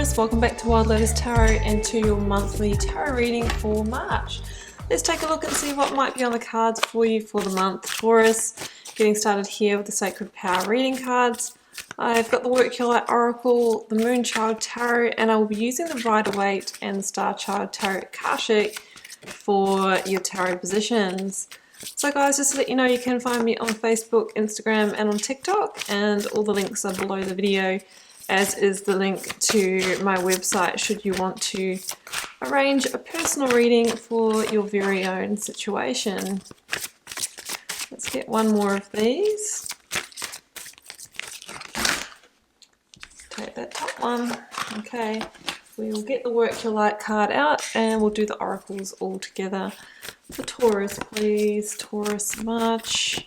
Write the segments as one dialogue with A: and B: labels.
A: Taurus, welcome back to Wild Lotus Tarot and to your monthly tarot reading for March. Let's take a look and see what might be on the cards for you for the month, Taurus. Getting started here with the Sacred Power reading cards. I've got the Work Your Light Oracle, the Moon Child Tarot, and I will be using the Rider-Waite and the Star Child Tarot Akashic for your tarot positions. So guys, just to let you know, you can find me on Facebook, Instagram and on TikTok, and all the links are below the video, as is the link to my website should you want to arrange a personal reading for your very own situation. Let's get one more of these. Take that top one. Okay, we will get the Work Your Light card out and we'll do the oracles all together. For Taurus, please. Taurus, March.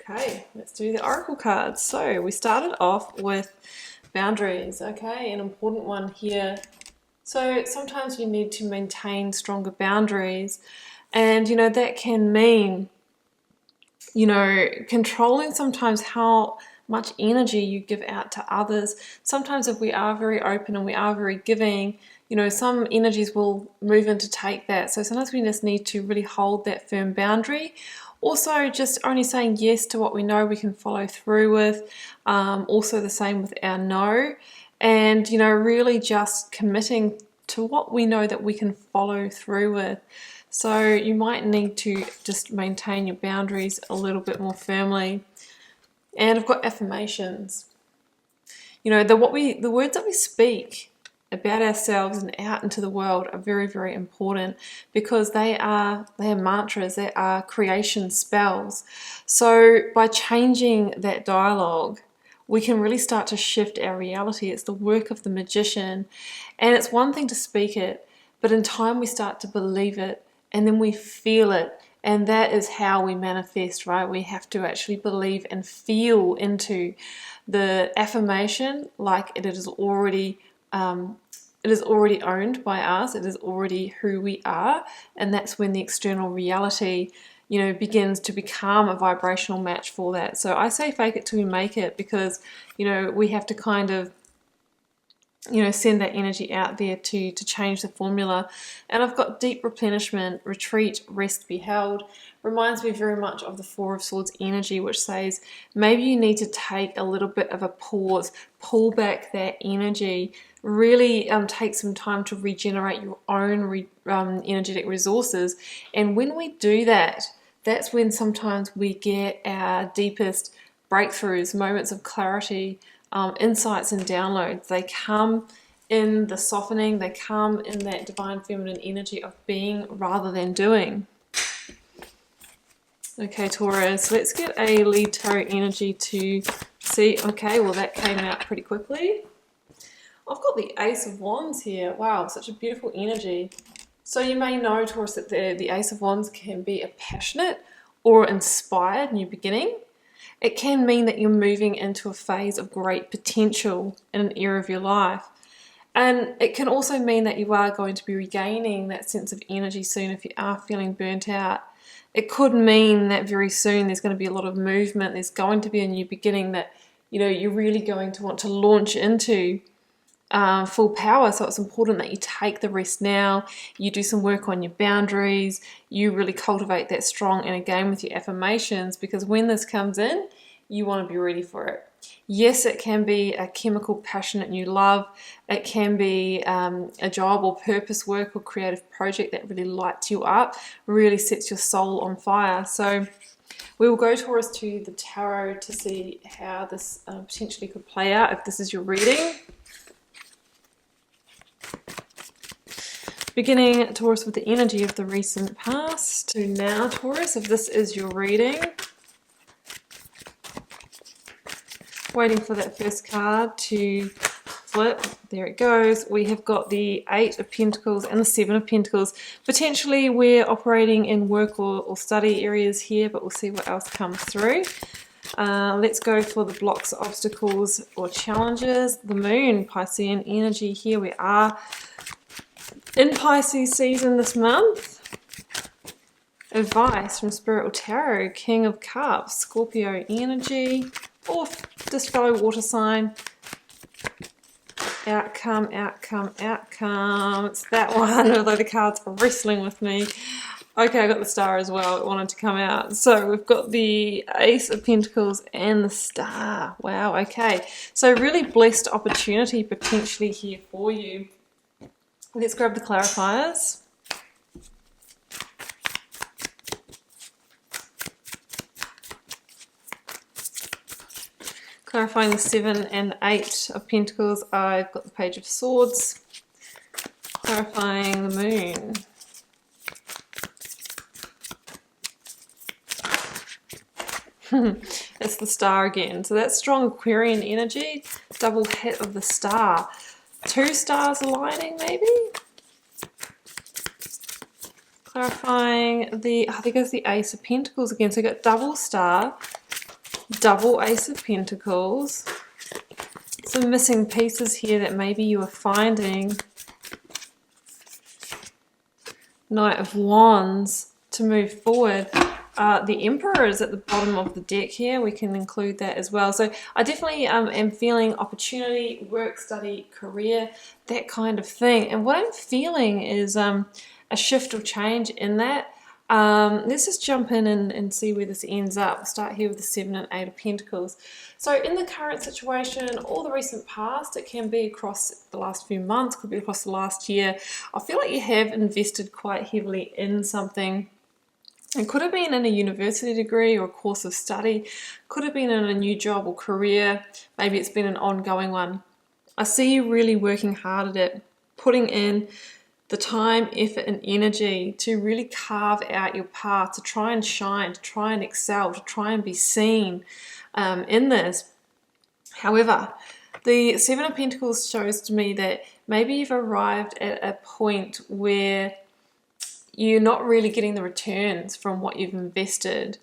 A: Okay, let's do the oracle cards. So we started off with boundaries, okay, an important one here. So sometimes you need to maintain stronger boundaries, and you know that can mean, you know, controlling sometimes how much energy you give out to others. Sometimes if we are very open and we are very giving, you know, some energies will move in to take that. So sometimes we just need to really hold that firm boundary. Also, just only saying yes to what we know we can follow through with. Also the same with our no. And, you know, really just committing to what we know that we can follow through with. So you might need to just maintain your boundaries a little bit more firmly. And I've got affirmations. You know, the words that we speak about ourselves and out into the world are very, very important, because they are mantras, they are creation spells. So by changing that dialogue, we can really start to shift our reality. It's the work of the magician. And it's one thing to speak it, but in time we start to believe it, and then we feel it. And that is how we manifest, right? We have to actually believe and feel into the affirmation like it is already owned by us. It is already who we are, and that's when the external reality, you know, begins to become a vibrational match for that. So I say fake it till you make it, because, you know, we have to kind of, you know, send that energy out there to change the formula. And I've got deep replenishment, retreat, rest, be held. Reminds me very much of the Four of Swords energy, which says maybe you need to take a little bit of a pause, pull back that energy, really take some time to regenerate your own energetic resources. And when we do that, that's when sometimes we get our deepest breakthroughs, moments of clarity, insights and downloads. They come in the softening, they come in that divine feminine energy of being rather than doing. Okay, Taurus, let's get a lead tarot energy to see. Okay, well that came out pretty quickly. I've got the Ace of Wands here. Wow, such a beautiful energy. So you may know, Taurus, that the Ace of Wands can be a passionate or inspired new beginning. It can mean that you're moving into a phase of great potential in an area of your life. And it can also mean that you are going to be regaining that sense of energy soon if you are feeling burnt out. It could mean that very soon there's going to be a lot of movement. There's going to be a new beginning that, you know, you're really going to want to launch into full power. So it's important that you take the rest now, you do some work on your boundaries, you really cultivate that strong inner game with your affirmations, because when this comes in, you want to be ready for it. Yes, it can be a chemical, passionate new love. It can be a job or purpose work or creative project that really lights you up, really sets your soul on fire. So we will go, Taurus, to the tarot to see how this potentially could play out if this is your reading. Beginning, Taurus, with the energy of the recent past to now, Taurus, if this is your reading. Waiting for that first card to flip. There it goes. We have got the Eight of Pentacles and the Seven of Pentacles. Potentially we're operating in work or study areas here, but we'll see what else comes through. Let's go for the blocks, obstacles or challenges. The Moon, Piscean energy. Here we are in Pisces season this month. Advice from Spiritual Tarot, King of Cups, Scorpio energy, or just fellow water sign. Outcome, outcome, outcome. It's that one, although the cards are wrestling with me. Okay, I got the Star as well. It wanted to come out. So we've got the Ace of Pentacles and the Star. Wow, okay. So really blessed opportunity potentially here for you. Let's grab the clarifiers. Clarifying the 7 and 8 of Pentacles, I've got the Page of Swords. Clarifying the Moon. It's the Star again. So that's strong Aquarian energy. Double hit of the Star. 2 stars aligning maybe? Clarifying the, I think it's the Ace of Pentacles again. So you got double Star, double Ace of Pentacles. Some missing pieces here that maybe you are finding. Knight of Wands to move forward. The Emperor is at the bottom of the deck here. We can include that as well. So I definitely am feeling opportunity, work, study, career, that kind of thing. And what I'm feeling is a shift or change in that. Let's just jump in and see where this ends up. We'll start here with the 7 and 8 of Pentacles. So in the current situation, or the recent past, it can be across the last few months, could be across the last year. I feel like you have invested quite heavily in something. It could have been in a university degree or a course of study, could have been in a new job or career, maybe it's been an ongoing one. I see you really working hard at it, putting in the time, effort and energy to really carve out your path, to try and shine, to try and excel, to try and be seen in this. However, the 7 of Pentacles shows to me that maybe you've arrived at a point where you're not really getting the returns from what you've invested.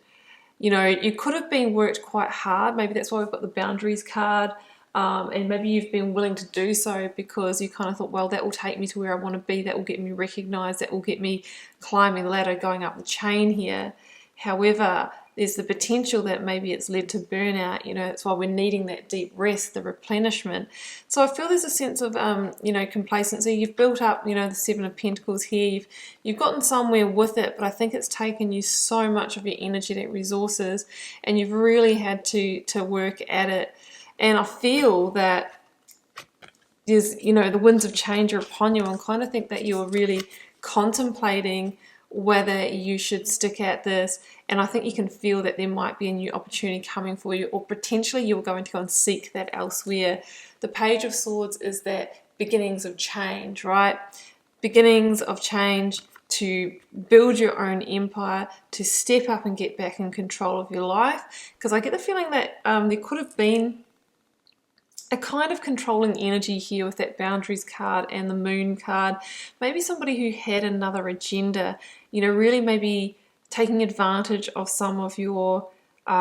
A: You know, you could have been worked quite hard. Maybe that's why we've got the boundaries card. And maybe you've been willing to do so because you kind of thought, well, that will take me to where I want to be. That will get me recognized. That will get me climbing the ladder, going up the chain here. However, there's the potential that maybe it's led to burnout. You know, that's why we're needing that deep rest, the replenishment. So I feel there's a sense of, you know, complacency. You've built up, you know, the 7 of Pentacles here. You've gotten somewhere with it, but I think it's taken you so much of your energetic resources and you've really had to work at it. And I feel that there's, you know, the winds of change are upon you. I kind of think that you're really contemplating whether you should stick at this, and I think you can feel that there might be a new opportunity coming for you, or potentially you're going to go and seek that elsewhere. The Page of Swords is that beginnings of change, right? Beginnings of change to build your own empire, to step up and get back in control of your life, because I get the feeling that there could have been a kind of controlling energy here with that boundaries card and the moon card. Maybe somebody who had another agenda, you know, really maybe taking advantage of some of your, you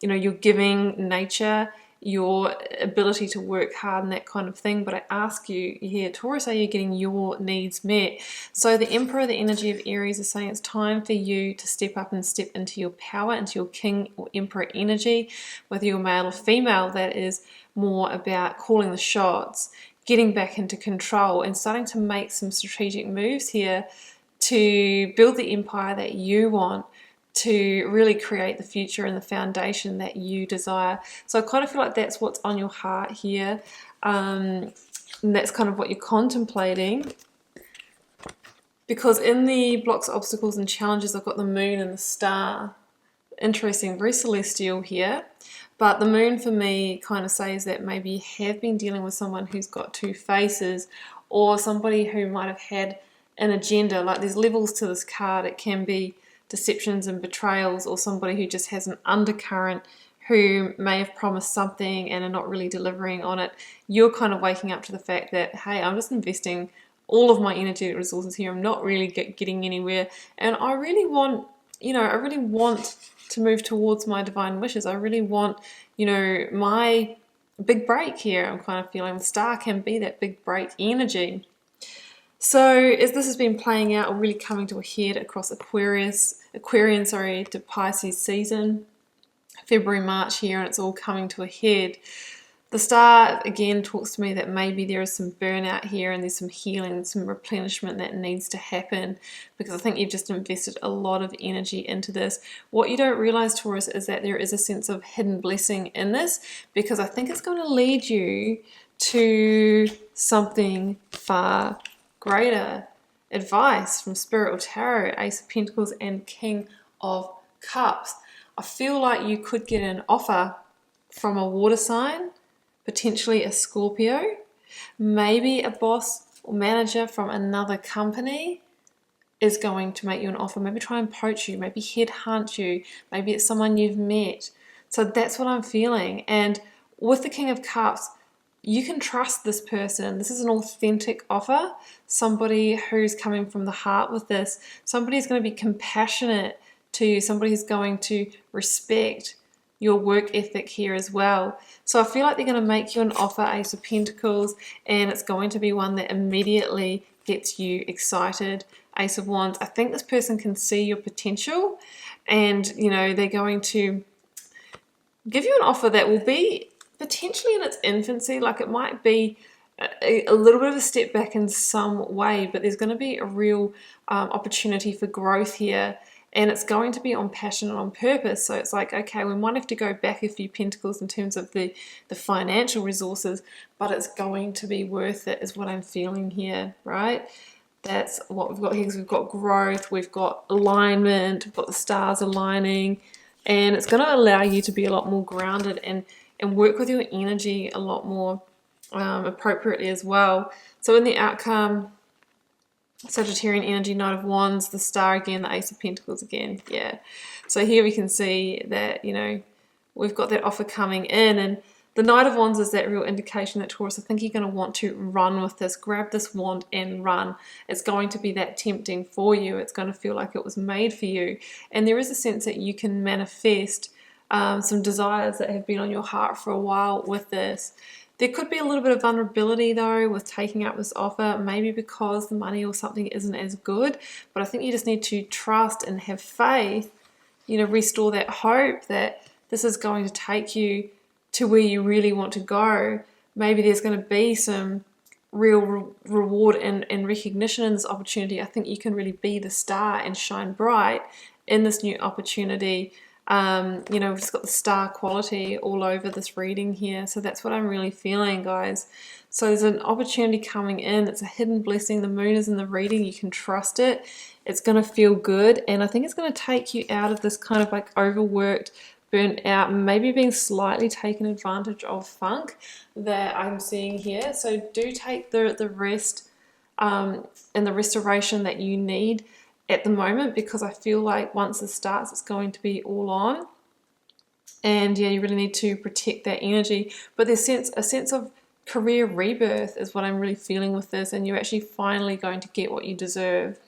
A: know, your giving nature, your ability to work hard and that kind of thing. But I ask you here, Taurus, are you getting your needs met? So the Emperor, the energy of Aries, is saying it's time for you to step up and step into your power, into your King or Emperor energy, whether you're male or female. That is more about calling the shots, getting back into control and starting to make some strategic moves here to build the empire that you want, to really create the future and the foundation that you desire. So I kind of feel like that's what's on your heart here. And that's kind of what you're contemplating. Because in the blocks, obstacles and challenges, I've got the moon and the star. Interesting, very celestial here. But the moon for me kind of says that maybe you have been dealing with someone who's got 2 faces, or somebody who might have had an agenda. Like there's levels to this card. It can be deceptions and betrayals, or somebody who just has an undercurrent, who may have promised something and are not really delivering on it. You're kind of waking up to the fact that, hey, I'm just investing all of my energetic resources here. I'm not really getting anywhere. And I really want, you know, I really want to move towards my divine wishes. I really want, you know, my big break here. I'm kind of feeling the star can be that big break energy. So as this has been playing out or really coming to a head across Aquarian to Pisces season, February, March here, and it's all coming to a head, The star, again, talks to me that maybe there is some burnout here and there's some healing, some replenishment that needs to happen, because I think you've just invested a lot of energy into this. What you don't realize, Taurus, is that there is a sense of hidden blessing in this, because I think it's going to lead you to something far greater. Advice from Spirit or Tarot, Ace of Pentacles and King of Cups. I feel like you could get an offer from a water sign, potentially a Scorpio, maybe a boss or manager from another company is going to make you an offer, maybe try and poach you, maybe headhunt you, maybe it's someone you've met. So that's what I'm feeling. And with the King of Cups, you can trust this person. This is an authentic offer, somebody who's coming from the heart with this. Somebody who's going to be compassionate to you, somebody who's going to respect your work ethic here as well. So I feel like they're going to make you an offer, Ace of Pentacles, and it's going to be one that immediately gets you excited. Ace of Wands, I think this person can see your potential, and you know, they're going to give you an offer that will be potentially in its infancy. Like, it might be a little bit of a step back in some way, but there's going to be a real opportunity for growth here. And it's going to be on passion and on purpose. So it's like, okay, we might have to go back a few pentacles in terms of the financial resources, but it's going to be worth it, is what I'm feeling here, right? That's what we've got here, because we've got growth, we've got alignment, we've got the stars aligning, and it's going to allow you to be a lot more grounded and work with your energy a lot more appropriately as well. So in the outcome, Sagittarian energy, Knight of Wands, the star again, the Ace of Pentacles again, yeah. So here we can see that, you know, we've got that offer coming in, and the Knight of Wands is that real indication that, Taurus, I think you're going to want to run with this, grab this wand and run. It's going to be that tempting for you. It's going to feel like it was made for you. And there is a sense that you can manifest some desires that have been on your heart for a while with this. There could be a little bit of vulnerability though with taking up this offer, maybe because the money or something isn't as good, but I think you just need to trust and have faith, you know, restore that hope that this is going to take you to where you really want to go. Maybe there's going to be some real reward and recognition in this opportunity. I think you can really be the star and shine bright in this new opportunity. You know, we've just got the star quality all over this reading here. So that's what I'm really feeling, guys. So there's an opportunity coming in. It's a hidden blessing. The moon is in the reading. You can trust it. It's going to feel good. And I think it's going to take you out of this kind of like overworked, burnt out, maybe being slightly taken advantage of funk that I'm seeing here. So do take the rest and the restoration that you need at the moment, because I feel like once this starts, it's going to be all on. And yeah, you really need to protect that energy. But there's a sense of career rebirth is what I'm really feeling with this, and you're actually finally going to get what you deserve.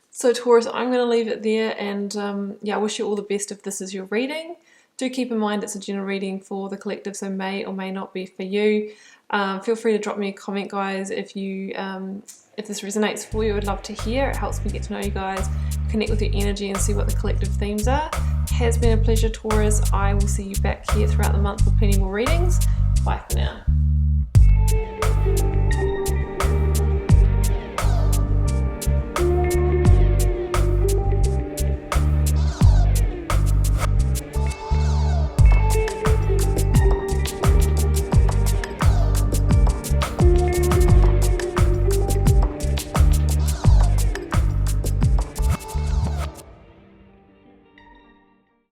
A: So Taurus, I'm going to leave it there, and yeah, I wish you all the best if this is your reading. Do keep in mind it's a general reading for the collective, so may or may not be for you. Feel free to drop me a comment, guys, if this resonates for you. I'd love to hear. It helps me get to know you guys, connect with your energy, and see what the collective themes are. It has been a pleasure, Taurus. I will see you back here throughout the month with plenty more readings. Bye for now.